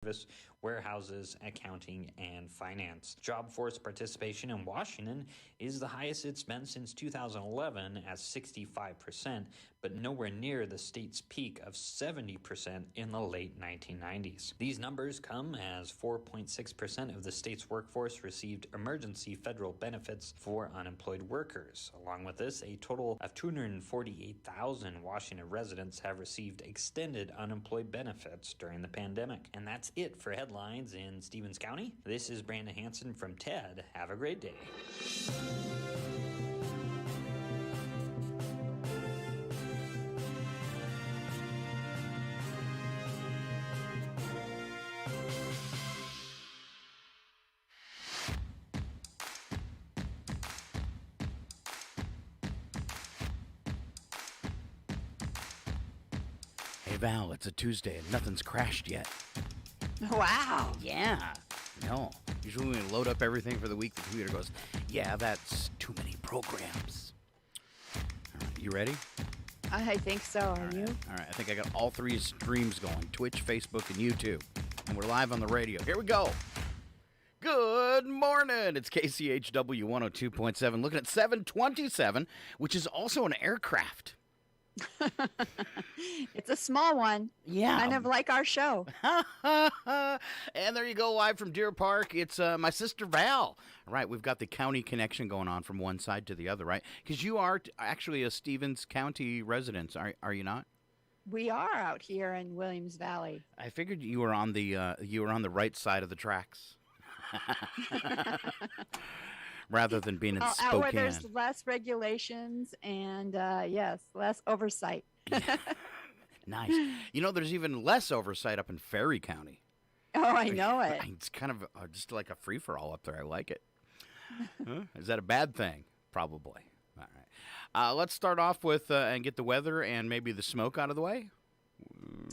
service, warehouses, accounting, and finance. Job force participation in Washington is the highest it's been since 2011 at 65%, but nowhere near the state's peak of 70% in the late 1990s. These numbers come as 4.6% of the state's workforce received emergency federal benefits for unemployed workers. Along with this, a total of 248,000 Washington residents have received extended unemployed benefits during the pandemic. And that's it for headlines in Stevens County. This is Brandon Hanson from TED. Have a great day. Hey Val, it's a Tuesday and nothing's crashed yet. Wow. Yeah. No. Usually when we load up everything for the week, the computer goes, yeah, that's too many programs. All right, you ready? I think so. Are you? All right. I think I got all three streams going, Twitch, Facebook, and YouTube. And we're live on the radio. Here we go. Good morning. It's KCHW 102.7, looking at 727, which is also an aircraft. It's a small one. Yeah. Kind of like our show. And there you go, live from Deer Park. It's my sister Val. All right, we've got the county connection going on from one side to the other, right? Because you are actually a Stevens County resident, are you not? We are out here in Williams Valley. I figured you were on the right side of the tracks. Rather than being in Spokane. Out where there's less regulations and, yes, less oversight. Yeah. Nice. You know, there's even less oversight up in Ferry County. Oh, I know it. It's kind of just like a free-for-all up there. I like it. Huh? Is that a bad thing? Probably. All right. Let's start off with and get the weather and maybe the smoke out of the way.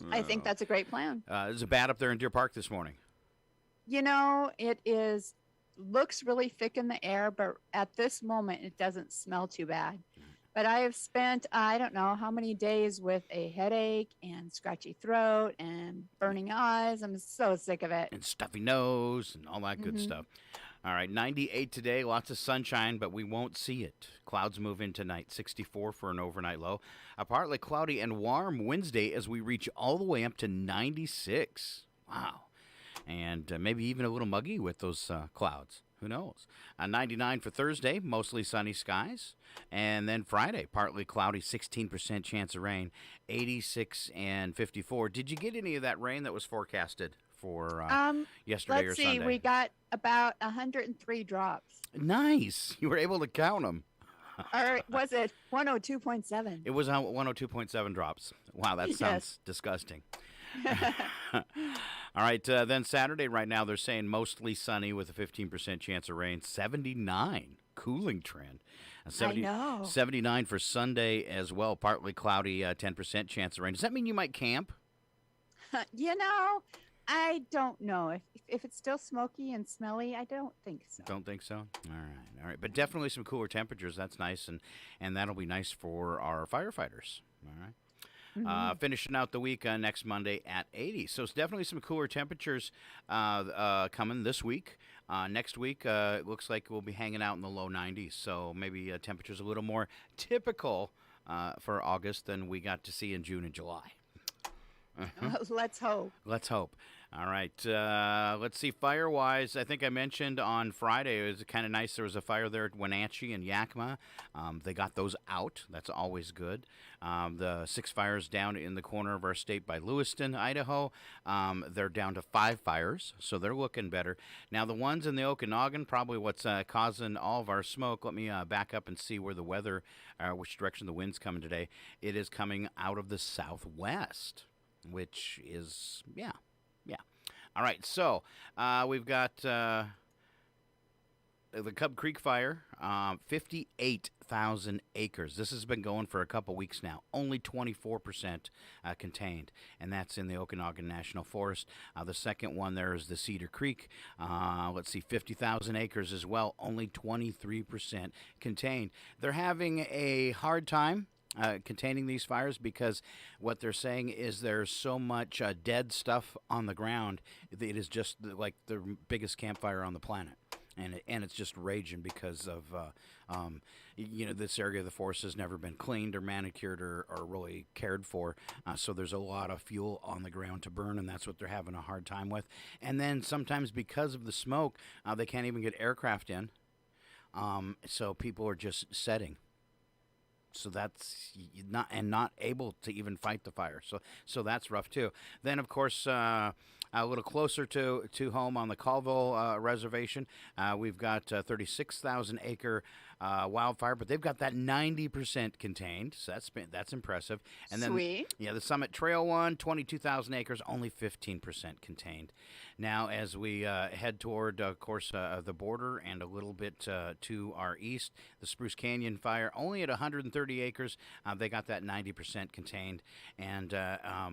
I think that's a great plan. Is it bad up there in Deer Park this morning? You know, it looks really thick in the air, but at this moment, it doesn't smell too bad. But I have spent, I don't know how many days with a headache and scratchy throat and burning eyes. I'm so sick of it. And stuffy nose and all that good stuff. All right, 98 today, lots of sunshine, but we won't see it. Clouds move in tonight, 64 for an overnight low. A partly cloudy and warm Wednesday as we reach all the way up to 96. Wow. And maybe even a little muggy with those clouds. Who knows? 99 for Thursday, mostly sunny skies. And then Friday, partly cloudy, 16% chance of rain, 86 and 54. Did you get any of that rain that was forecasted for yesterday or Sunday? Let's see. We got about 103 drops. Nice. You were able to count them. Or was it 102.7? It was 102.7 drops. Wow, that sounds disgusting. All right, then Saturday right now they're saying mostly sunny with a 15% chance of rain, 79, cooling trend. 70, I know. 79 for Sunday as well, partly cloudy, 10% chance of rain. Does that mean you might camp? You know, I don't know. If it's still smoky and smelly, I don't think so. Don't think so? All right. But definitely some cooler temperatures. That's nice, and that'll be nice for our firefighters. All right. Finishing out the week next Monday at 80. So it's definitely some cooler temperatures coming this week. Next week, it looks like we'll be hanging out in the low 90s. So maybe temperatures a little more typical for August than we got to see in June and July. Let's hope. Let's hope. All right. Let's see. Fire-wise, I think I mentioned on Friday, it was kind of nice. There was a fire there at Wenatchee and Yakima. They got those out. That's always good. The 6 fires down in the corner of our state by Lewiston, Idaho, they're down to 5 fires, so they're looking better. Now, the ones in the Okanagan, probably what's causing all of our smoke. Let me back up and see where the weather, which direction the wind's coming today. It is coming out of the southwest, which is, yeah. All right, so we've got the Cub Creek fire, 58,000 acres. This has been going for a couple weeks now. Only 24% contained, and that's in the Okanagan National Forest. The second one there is the Cedar Creek. Let's see, 50,000 acres as well. Only 23% contained. They're having a hard time containing these fires, because what they're saying is there's so much dead stuff on the ground. It is just like the biggest campfire on the planet. And it's just raging because of, this area of the forest has never been cleaned or manicured or really cared for. So there's a lot of fuel on the ground to burn, and that's what they're having a hard time with. And then sometimes because of the smoke, they can't even get aircraft in. So people are just setting. So that's not able to even fight the fire. So that's rough too. Then of course, a little closer to home on the Colville Reservation, we've got 36,000 acre wildfire, but they've got that 90% contained. So that's impressive. And then Sweet. The Summit Trail one, 22,000 acres, only 15% contained. Now, as we head toward, of course, the border and a little bit to our east, the Spruce Canyon fire, only at 130 acres. They got that 90% contained. And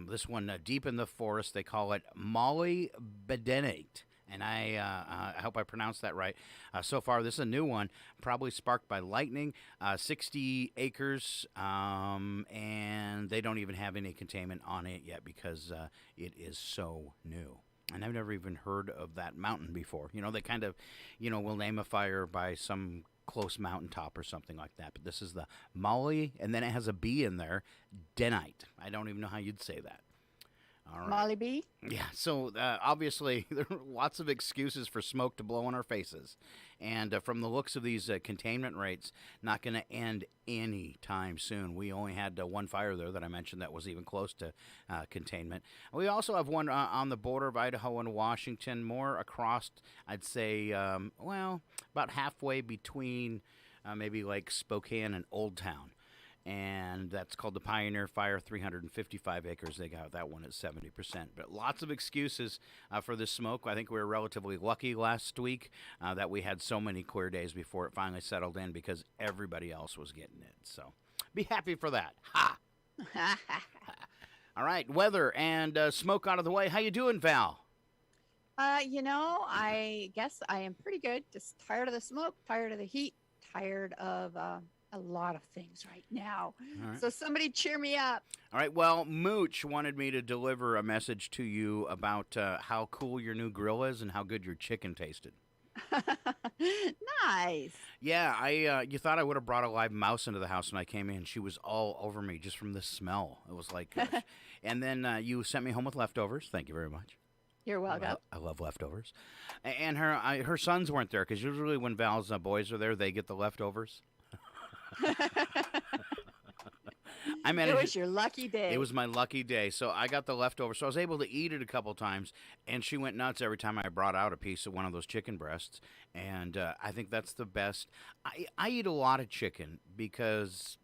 this one, deep in the forest, they call it molybdenate. And I hope I pronounced that right. So far, this is a new one, probably sparked by lightning, 60 acres, and they don't even have any containment on it yet because it is so new. And I've never even heard of that mountain before. They kind of, will name a fire by some close mountaintop or something like that. But this is the Molly, and then it has a B in there, denite. I don't even know how you'd say that. All right. Molly B? Yeah, so obviously there are lots of excuses for smoke to blow in our faces. And from the looks of these containment rates, not going to end any time soon. We only had one fire there that I mentioned that was even close to containment. We also have one on the border of Idaho and Washington, more across, I'd say, about halfway between maybe like Spokane and Old Town. And that's called the Pioneer Fire, 355 acres. They got that one at 70%. But lots of excuses for this smoke. I think we were relatively lucky last week that we had so many clear days before it finally settled in because everybody else was getting it. So be happy for that. Ha! All right, weather and smoke out of the way. How you doing, Val? I guess I am pretty good. Just tired of the smoke, tired of the heat, tired of a lot of things right now. Right. So somebody cheer me up. All right. Well, Mooch wanted me to deliver a message to you about how cool your new grill is and how good your chicken tasted. Nice. Yeah, you thought I would have brought a live mouse into the house when I came in. She was all over me just from the smell. It was like, and then you sent me home with leftovers. Thank you very much. You're welcome. I love leftovers. And her sons weren't there because usually when Val's boys are there, they get the leftovers. It was your lucky day. It was my lucky day. So I got the leftovers. So I was able to eat it a couple times, and she went nuts every time I brought out a piece of one of those chicken breasts. And I think that's the best. I eat a lot of chicken because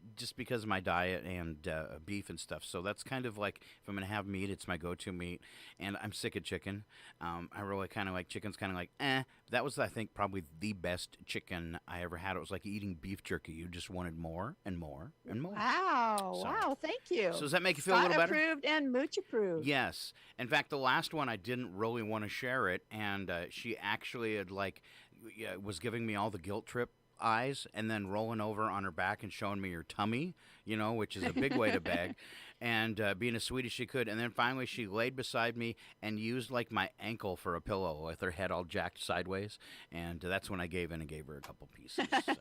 of my diet and beef and stuff. So that's kind of like if I'm going to have meat, it's my go-to meat. And I'm sick of chicken. I really kind of like chicken's kind of like, That was, I think, probably the best chicken I ever had. It was like eating beef jerky. You just wanted more and more and more. Wow, thank you. So does that make you feel Scott a little better? approved and Mooch approved. Yes. In fact, the last one I didn't really want to share it, and she actually had was giving me all the guilt trip eyes and then rolling over on her back and showing me her tummy, which is a big way to beg. And being as sweet as she could. And then finally she laid beside me and used like my ankle for a pillow with her head all jacked sideways. And that's when I gave in and gave her a couple pieces. So.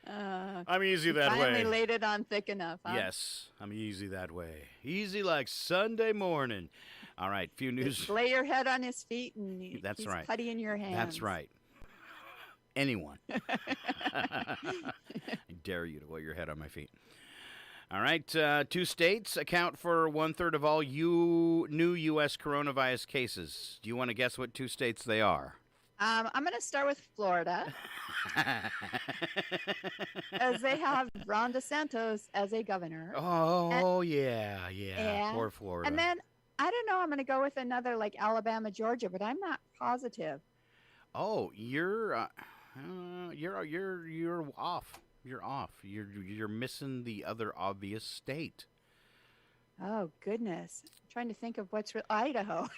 I'm easy that way. Finally laid it on thick enough, huh? Yes, I'm easy that way. Easy like Sunday morning. All right, few news. Just lay your head on his feet and That's he's right. putty in your hands. That's right. Anyone. I dare you to lay your head on my feet. All right, 2 states account for 1/3 of all new U.S. coronavirus cases. Do you want to guess what 2 states they are? I'm going to start with Florida, as they have Ron DeSantis as a governor. Oh, yeah. Poor Florida. And then, I don't know, I'm going to go with another like Alabama, Georgia, but I'm not positive. Oh, you're off. You're off. You're missing the other obvious state. Oh, goodness. I'm trying to think of what's Idaho.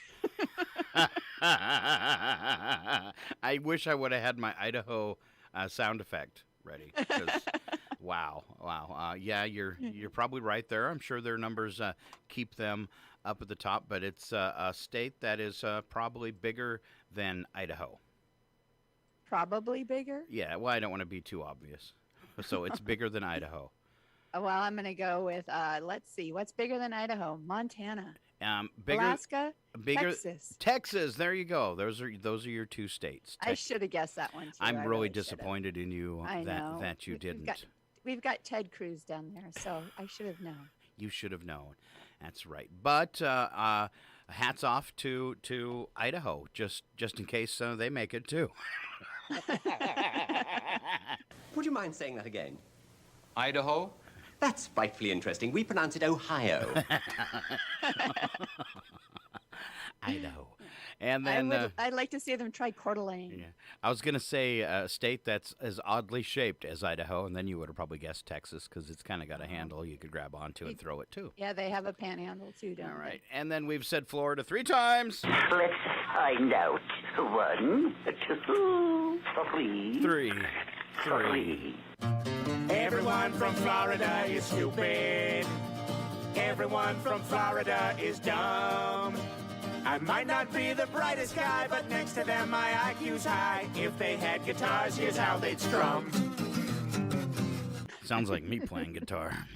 I wish I would have had my Idaho sound effect ready. Wow, wow. Yeah, you're probably right there. I'm sure their numbers keep them up at the top, but it's a state that is probably bigger than Idaho. Probably bigger. Yeah, well, I don't want to be too obvious. So it's bigger than Idaho. Well, I'm going to go with, let's see, what's bigger than Idaho? Montana, Bigger, Alaska, bigger. Texas. Texas. There you go. Those are your two states. I should have guessed that one too. I'm I really should've. disappointed in you I know. that you didn't. We've got Ted Cruz down there, so I should have known. You should have known. That's right. But hats off to Idaho, just in case they make it too. Would you mind saying that again? Idaho? That's frightfully interesting. We pronounce it Ohio. Idaho. And then I'd like to see them try Coeur d'Alene. Yeah, I was going to say a state that's as oddly shaped as Idaho, and then you would have probably guessed Texas because it's kind of got a handle you could grab onto and throw it too. Yeah, they have a panhandle too, don't All right. they? And then we've said Florida 3 times. Let's find out. 1, 2, 3. 3. Everyone from Florida is stupid. Everyone from Florida is dumb. I might not be the brightest guy, but next to them my IQ's high. If they had guitars, here's how they'd strum. Sounds like me playing guitar.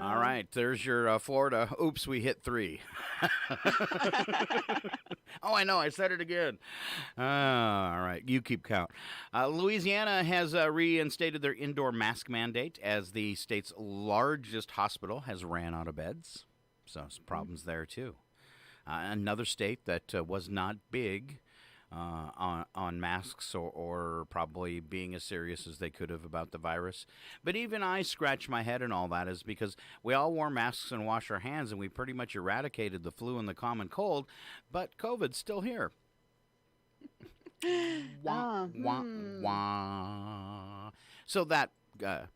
All right, there's your Florida. Oops, we hit 3. Oh, I know, I said it again. All right, you keep count. Louisiana has reinstated their indoor mask mandate as the state's largest hospital has ran out of beds. So some problems there, too. Another state that was not big on masks or probably being as serious as they could have about the virus. But even I scratch my head and all that is because we all wore masks and wash our hands and we pretty much eradicated the flu and the common cold, but COVID's still here. Wah, wah, wah. So that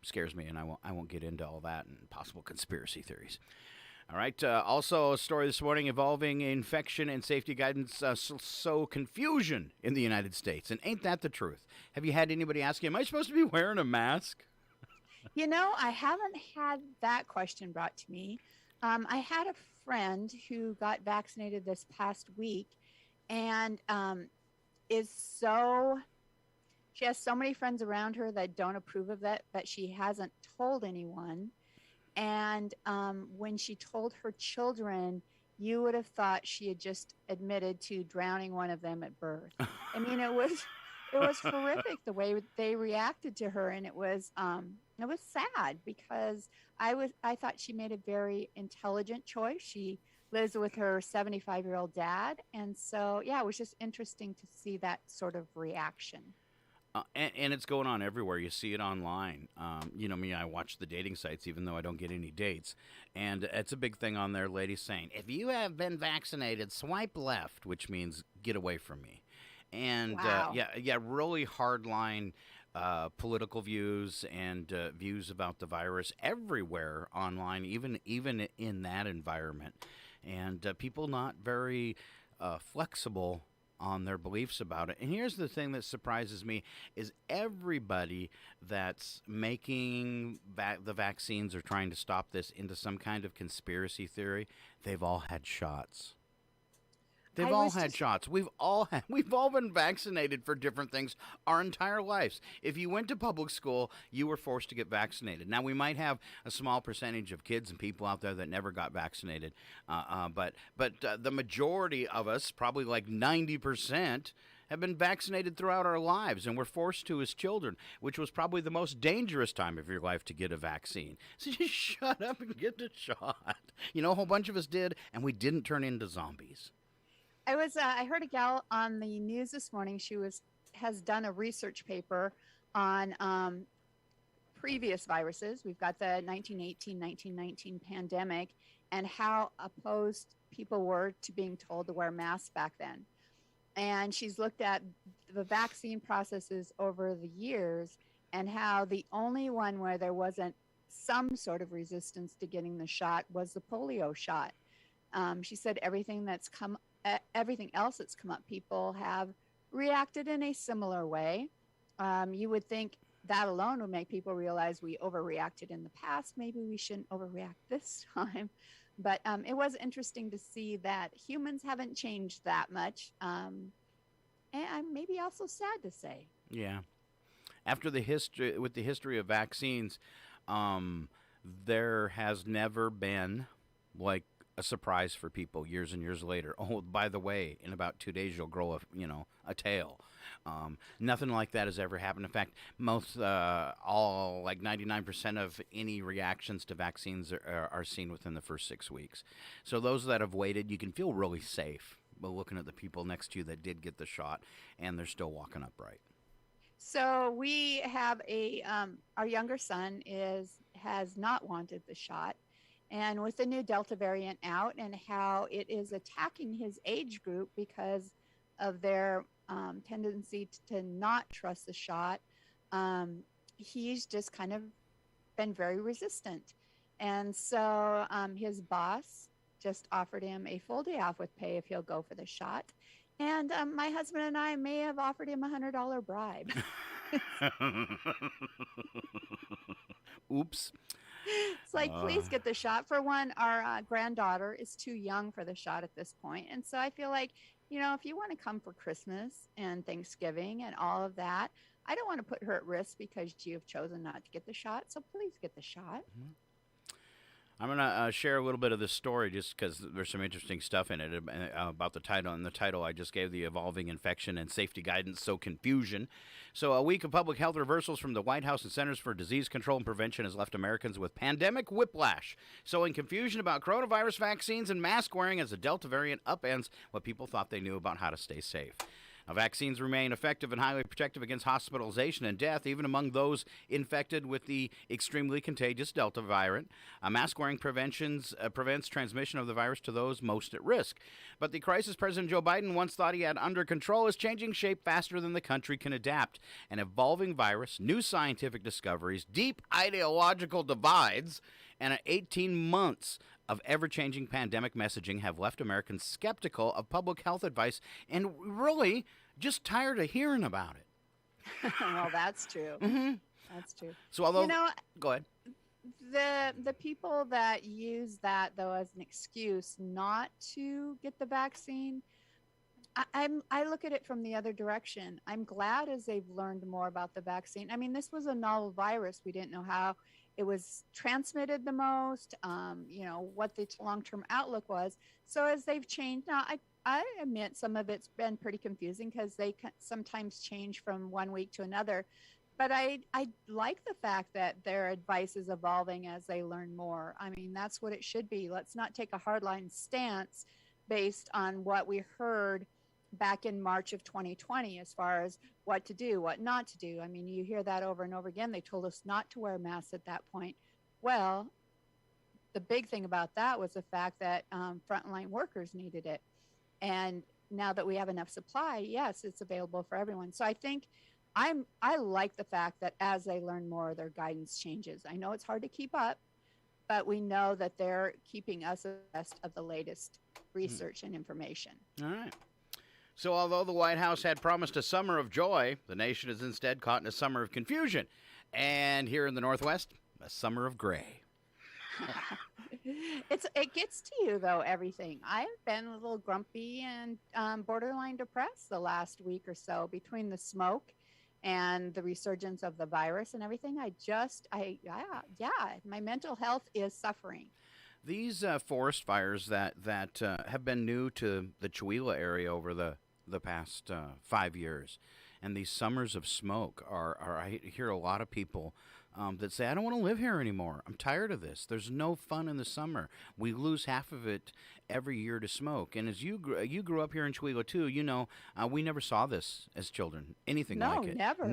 scares me, and I won't get into all that and possible conspiracy theories. All right. Also, a story this morning involving infection and safety guidance sow confusion in the United States. And ain't that the truth? Have you had anybody ask you, am I supposed to be wearing a mask? You know, I haven't had that question brought to me. I had a friend who got vaccinated this past week and she has so many friends around her that don't approve of that she hasn't told anyone. And when she told her children, you would have thought she had just admitted to drowning one of them at birth. I mean, it was horrific the way they reacted to her, and it was sad because I thought she made a very intelligent choice. She lives with her 75-year-old dad, and so yeah, it was just interesting to see that sort of reaction. And it's going on everywhere. You see it online. You know me, I watch the dating sites even though I don't get any dates. And it's a big thing on there, ladies saying, if you have been vaccinated, swipe left, which means get away from me. And wow. Really hardline political views and views about the virus everywhere online, even in that environment. And people not very flexible on their beliefs about it. And here's the thing that surprises me is everybody that's making the vaccines or trying to stop this into some kind of conspiracy theory, they've all had shots. They've all had shots. We've all been vaccinated for different things our entire lives. If you went to public school, you were forced to get vaccinated. Now, we might have a small percentage of kids and people out there that never got vaccinated, but the majority of us, probably like 90%, have been vaccinated throughout our lives, and we're forced to as children, which was probably the most dangerous time of your life to get a vaccine. So just shut up and get the shot. You know, a whole bunch of us did, and we didn't turn into zombies. I heard a gal on the news this morning. She has done a research paper on previous viruses. We've got the 1918, 1919 pandemic and how opposed people were to being told to wear masks back then. And she's looked at the vaccine processes over the years and how the only one where there wasn't some sort of resistance to getting the shot was the polio shot. She said everything else that's come up, people have reacted in a similar way. You would think that alone would make people realize we overreacted in the past. Maybe we shouldn't overreact this time. But it was interesting to see that humans haven't changed that much. And maybe also sad to say. Yeah. After the history of vaccines, there has never been like a surprise for people years and years later. Oh, by the way, in about 2 days you'll grow a tail. Nothing like that has ever happened. In fact, all like 99% of any reactions to vaccines are seen within the first 6 weeks. So those that have waited, you can feel really safe by looking at the people next to you that did get the shot and they're still walking upright. So we have our younger son has not wanted the shot. And with the new Delta variant out and how it is attacking his age group because of their tendency to not trust the shot, he's just kind of been very resistant. And so his boss just offered him a full day off with pay if he'll go for the shot. And my husband and I may have offered him $100 bribe. Oops. It's like, please get the shot. For one, our granddaughter is too young for the shot at this point. And so I feel like, if you want to come for Christmas and Thanksgiving and all of that, I don't want to put her at risk because you've chosen not to get the shot. So please get the shot. Mm-hmm. I'm going to share a little bit of this story just because there's some interesting stuff in it about the title. And the title I just gave, The Evolving Infection and Safety Guidance Sow Confusion. So a week of public health reversals from the White House and Centers for Disease Control and Prevention has left Americans with pandemic whiplash, sowing confusion about coronavirus vaccines and mask wearing as the Delta variant upends what people thought they knew about how to stay safe. Now, vaccines remain effective and highly protective against hospitalization and death, even among those infected with the extremely contagious Delta variant. Mask wearing prevents transmission of the virus to those most at risk. But the crisis President Joe Biden once thought he had under control is changing shape faster than the country can adapt. An evolving virus, new scientific discoveries, deep ideological divides, and 18 months of ever-changing pandemic messaging have left Americans skeptical of public health advice and really just tired of hearing about it. Well, that's true. Mm-hmm. That's true. So although, go ahead. The people that use that, though, as an excuse not to get the vaccine, I look at it from the other direction. I'm glad as they've learned more about the vaccine. I mean, this was a novel virus. We didn't know how it was transmitted the most, what the long-term outlook was. So as they've changed, now I admit some of it's been pretty confusing because they sometimes change from one week to another. But I like the fact that their advice is evolving as they learn more. I mean, that's what it should be. Let's not take a hardline stance based on what we heard back in March of 2020 as far as what to do, what not to do. I mean, you hear that over and over again. They told us not to wear masks at that point. Well, the big thing about that was the fact that frontline workers needed it. And now that we have enough supply, yes, it's available for everyone. So I think I like the fact that as they learn more, their guidance changes. I know it's hard to keep up, but we know that they're keeping us abreast of the latest research and information. All right. So although the White House had promised a summer of joy, the nation is instead caught in a summer of confusion. And here in the Northwest, a summer of gray. It gets to you, though, everything. I've been a little grumpy and borderline depressed the last week or so between the smoke and the resurgence of the virus and everything. My mental health is suffering. These forest fires that have been new to the Chihuahua area over the past 5 years, and these summers of smoke I hear a lot of people that say, I don't want to live here anymore. I'm tired of this. There's no fun in the summer. We lose half of it every year to smoke. And as you grew up here in Chihuahua too, we never saw this as children, anything like it. No, never.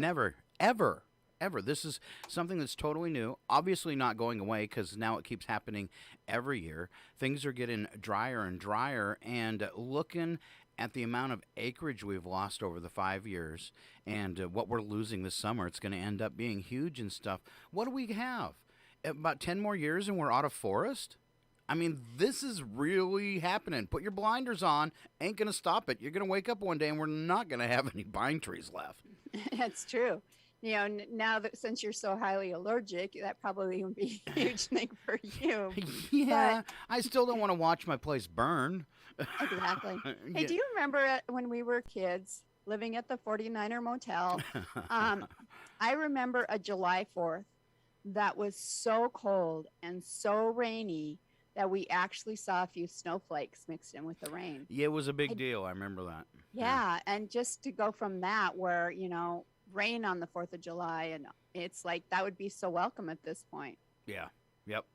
Never, ever. This is something that's totally new, obviously not going away because now it keeps happening every year. Things are getting drier and drier, and looking at the amount of acreage we've lost over the 5 years and what we're losing this summer, it's going to end up being huge and stuff. What do we have? About 10 more years and we're out of forest? I mean, this is really happening. Put your blinders on. Ain't going to stop it. You're going to wake up one day and we're not going to have any pine trees left. That's true. now that since you're so highly allergic, that probably would be a huge thing for you. Yeah, I still don't want to watch my place burn. Exactly. Hey, Yeah. do you remember when we were kids living at the 49er Motel? I remember a July 4th that was so cold and so rainy that we actually saw a few snowflakes mixed in with the rain. Yeah, it was a big deal. I remember that. Yeah, and just to go from that, where, rain on the 4th of July, and it's like that would be so welcome at this point. Yeah. Yep.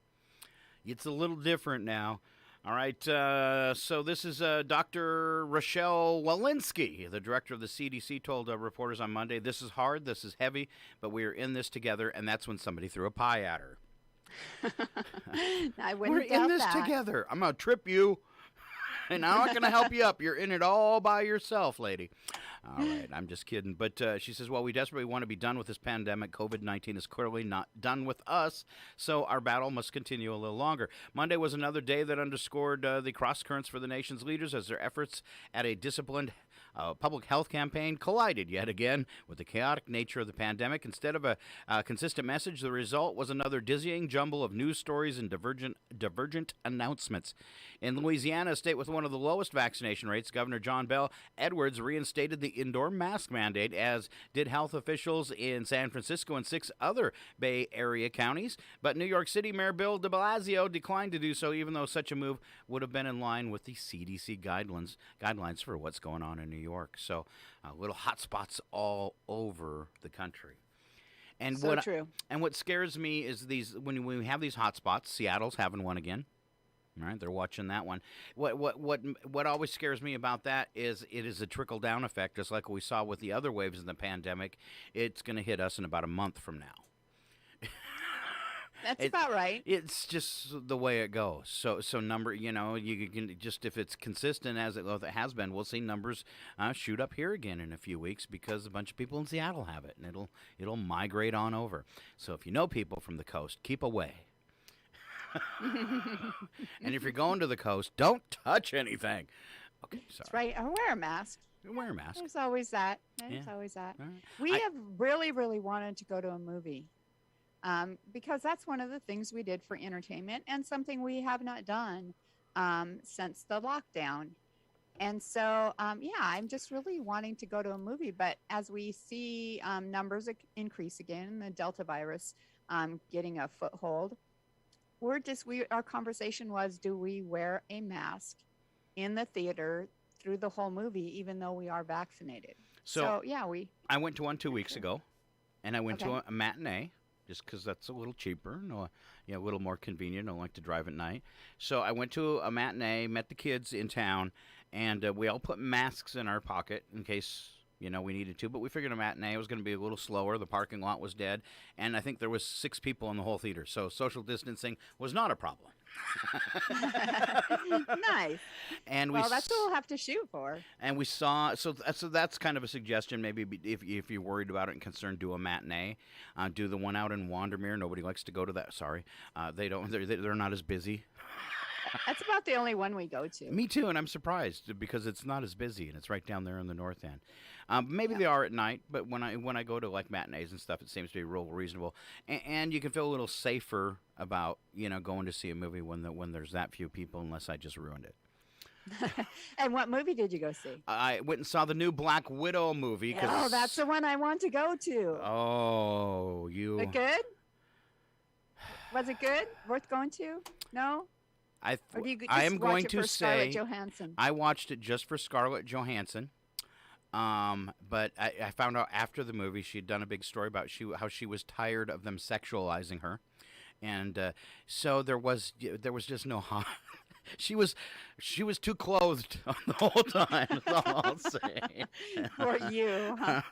It's a little different now. All right. So this is Dr. Rochelle Walensky, the director of the CDC, told reporters on Monday, "This is hard, this is heavy, but we are in this together." And that's when somebody threw a pie at her. I We're wouldn't in doubt this that. together. I'm going to trip you. And I'm not going to help you up. You're in it all by yourself, lady. All right, I'm just kidding. But she says, well, we desperately want to be done with this pandemic. COVID-19 is clearly not done with us, so our battle must continue a little longer. Monday was another day that underscored the cross-currents for the nation's leaders as their efforts at a disciplined public health campaign collided yet again with the chaotic nature of the pandemic. Instead of a consistent message, the result was another dizzying jumble of news stories and divergent announcements. In Louisiana, a state with one of the lowest vaccination rates, Governor John Bell Edwards reinstated the indoor mask mandate, as did health officials in San Francisco and 6 other Bay Area counties. But New York City Mayor Bill de Blasio declined to do so, even though such a move would have been in line with the CDC guidelines for what's going on in New York. So little hot spots all over the country. And So true. And what scares me is when we have these hot spots. Seattle's having one again. All right, they're watching that one. What always scares me about that is it is a trickle-down effect, just like we saw with the other waves in the pandemic. It's going to hit us in about a month from now. That's about right. It's just the way it goes. So you can just, if it's consistent as it has been, we'll see numbers shoot up here again in a few weeks because a bunch of people in Seattle have it, and it'll migrate on over. So if you know people from the coast, keep away. And if you're going to the coast, don't touch anything. Okay, sorry. That's right. Or wear a mask. Wear a mask. There's always that. There's Yeah. always that. All right. We have really, really wanted to go to a movie because that's one of the things we did for entertainment and something we have not done since the lockdown. And so, I'm just really wanting to go to a movie. But as we see numbers increase again, the Delta virus getting a foothold, our conversation was, do we wear a mask in the theater through the whole movie, even though we are vaccinated? So I went to one 2 weeks ago, and I went Okay. to a matinee just because that's a little cheaper, a little more convenient. I don't like to drive at night. So I went to a matinee, met the kids in town, and we all put masks in our pocket in case we needed to. But we figured a matinee was going to be a little slower. The parking lot was dead, and I think there was 6 people in the whole theater, so social distancing was not a problem. Nice. And Well, that's what we'll have to shoot for. And we saw, so that's kind of a suggestion. Maybe if you're worried about it and concerned, do a matinee. Do the one out in Wandermere. Nobody likes to go to that. Sorry, they don't. They're not as busy. That's about the only one we go to. Me too, and I'm surprised because it's not as busy and it's right down there in the north end. Maybe they are at night, but when I go to like matinees and stuff, it seems to be real reasonable, and you can feel a little safer about going to see a movie when there's that few people, unless I just ruined it. And what movie did you go see? I went and saw the new Black Widow movie. Oh, that's the one I want to go to. Oh, you. Was it good? Was it good? Worth going to? No? Or do you just I am watch going it to for Scarlett say Johansson? I watched it just for Scarlett Johansson. But I found out after the movie she'd done a big story about how she was tired of them sexualizing her, and so there was just no she was too clothed the whole time. That's all I'll say. For you, huh?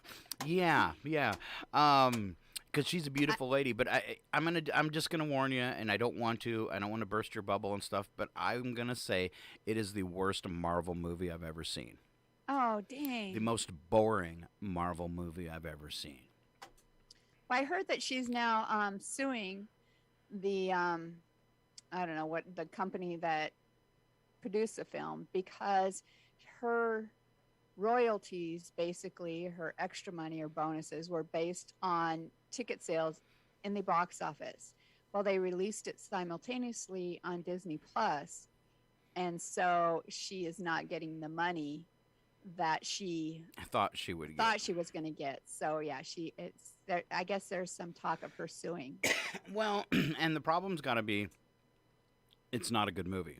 Yeah. Because she's a beautiful lady, but I'm just gonna warn you, and I don't want to burst your bubble and stuff, but I'm gonna say it is the worst Marvel movie I've ever seen. Oh, dang. The most boring Marvel movie I've ever seen. Well, I heard that she's now suing the I don't know what the company that produced the film because royalties, basically her extra money or bonuses, were based on ticket sales in the box office. Well, they released it simultaneously on Disney Plus, and so she is not getting the money that she thought she would get. thought she was going to get. So yeah, I guess there's some talk of her suing. Well, and the problem's got to be, it's not a good movie.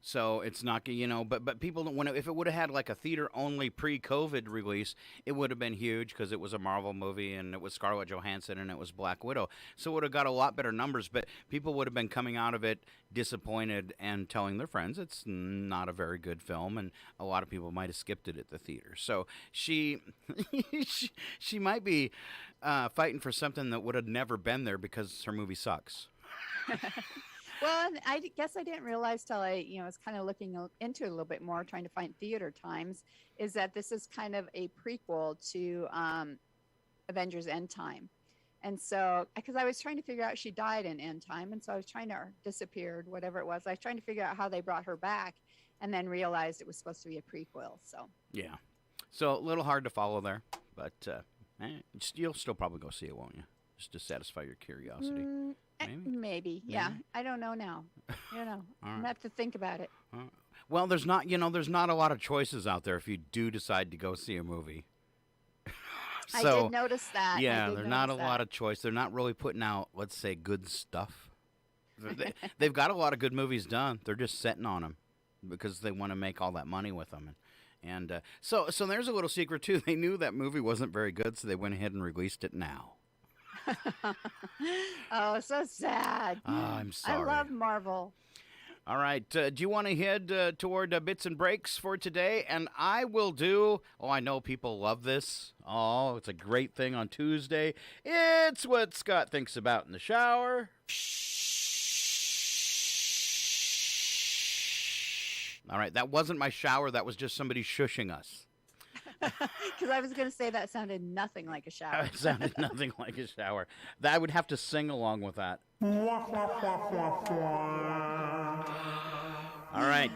So it's not, but people don't. If it would have had like a theater only pre-COVID release, it would have been huge because it was a Marvel movie and it was Scarlett Johansson and it was Black Widow. So it would have got a lot better numbers. But people would have been coming out of it disappointed and telling their friends it's not a very good film, and a lot of people might have skipped it at the theater. So she she might be fighting for something that would have never been there because her movie sucks. Well, I guess I didn't realize till I, was kind of looking into it a little bit more, trying to find theater times, is that this is kind of a prequel to Avengers End Time. And so, because I was trying to figure out, she died in End Time, and so I was trying to, or disappeared, whatever it was. I was trying to figure out how they brought her back, and then realized it was supposed to be a prequel. So yeah, so a little hard to follow there, but you'll still probably go see it, won't you? Just to satisfy your curiosity. Maybe. Yeah. I don't know now. I'm gonna have to think about it. Well, there's not a lot of choices out there if you do decide to go see a movie. I did notice that. Yeah, there's not a lot of choice. They're not really putting out, let's say, good stuff. They've got a lot of good movies done. They're just sitting on them because they want to make all that money with them. And so there's a little secret too. They knew that movie wasn't very good, so they went ahead and released it now. Oh, so sad. Oh, I'm sorry. I love Marvel. All right. Do you want to head toward bits and breaks for today? And I will do. Oh, I know people love this. Oh, it's a great thing on Tuesday. It's what Scott thinks about in the shower. All right. That wasn't my shower. That was just somebody shushing us. Because I was going to say that sounded nothing like a shower. It sounded nothing like a shower. I would have to sing along with that. All right.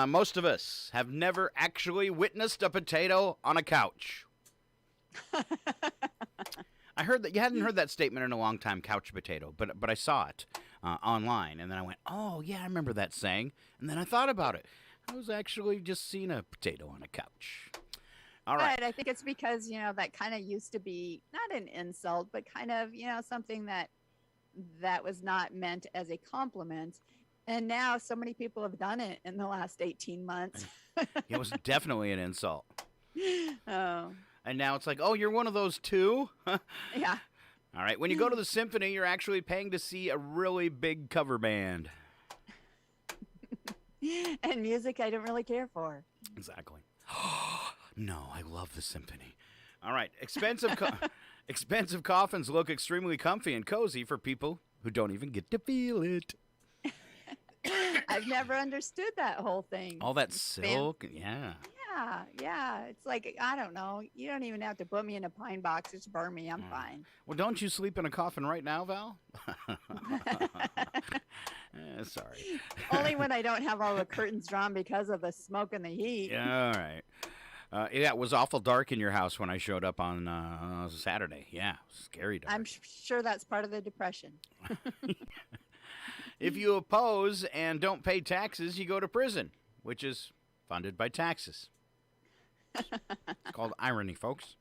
Most of us have never actually witnessed a potato on a couch. I heard that you hadn't heard that statement in a long time, couch potato, but I saw it online, and then I went, oh, yeah, I remember that saying, and then I thought about it. I was actually just seeing a potato on a couch. All right. But I think it's because, that kind of used to be not an insult, but kind of, something that was not meant as a compliment. And now so many people have done it in the last 18 months. It was definitely an insult. Oh. And now it's like, oh, you're one of those too? Yeah. All right. When you go to the symphony, you're actually paying to see a really big cover band. And music I don't really care for. Exactly. No, I love the symphony. All right. Expensive coffins look extremely comfy and cozy for people who don't even get to feel it. I've never understood that whole thing. All that silk. Yeah. Yeah. It's like, I don't know. You don't even have to put me in a pine box. Just burn me. I'm fine. Well, don't you sleep in a coffin right now, Val? Sorry. Only when I don't have all the curtains drawn because of the smoke and the heat. Yeah, all right. It was awful dark in your house when I showed up on Saturday. Yeah, scary dark. I'm sure that's part of the depression. If you oppose and don't pay taxes, you go to prison, which is funded by taxes. It's called irony, folks.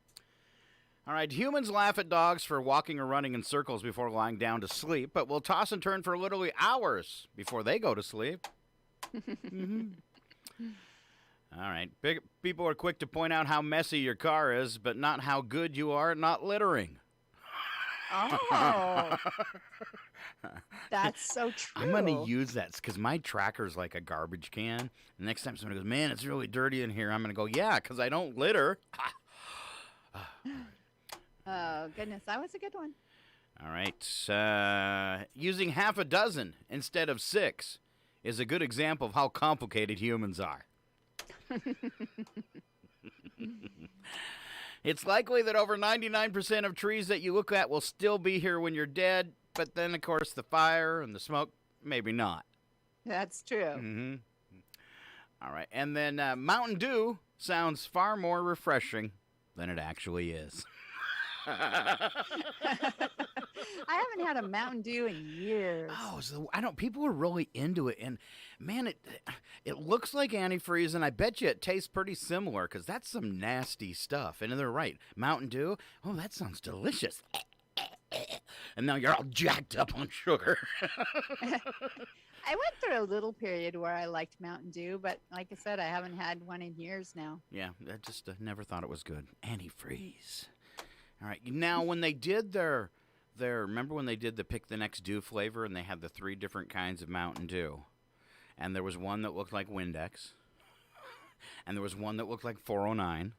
All right, humans laugh at dogs for walking or running in circles before lying down to sleep, but will toss and turn for literally hours before they go to sleep. Mm-hmm. All right, people are quick to point out how messy your car is, but not how good you are at not littering. Oh, that's so true. I'm going to use that because my tracker's like a garbage can. The next time somebody goes, man, it's really dirty in here, I'm going to go, yeah, because I don't litter. Oh, goodness. That was a good one. All right. Using half a dozen instead of 6 is a good example of how complicated humans are. It's likely that over 99% of trees that you look at will still be here when you're dead, but then, of course, the fire and the smoke, maybe not. That's true. Mm-hmm. All right. And then Mountain Dew sounds far more refreshing than it actually is. I haven't had a Mountain Dew in years. Oh, so I don't. People are really into it, and man, it looks like antifreeze, and I bet you it tastes pretty similar because that's some nasty stuff. And they're right, Mountain Dew. Oh, that sounds delicious. And now you're all jacked up on sugar. I went through a little period where I liked Mountain Dew, but like I said, I haven't had one in years now. Yeah, I just never thought it was good. Antifreeze. All right, now when they did their remember when they did the Pick the Next Dew flavor, and they had the 3 different kinds of Mountain Dew, and there was one that looked like Windex, and there was one that looked like 409,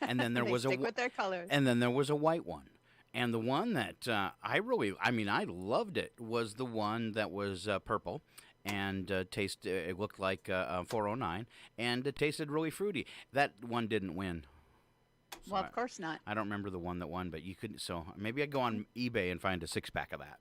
and then there was stick with their colors. and then there was a white one. And the one that I loved it was the one that was purple and it looked like 409, and it tasted really fruity. That one didn't win. So Well, of course not. I don't remember the one that won, but you could. So maybe I go on eBay and find a 6-pack of that.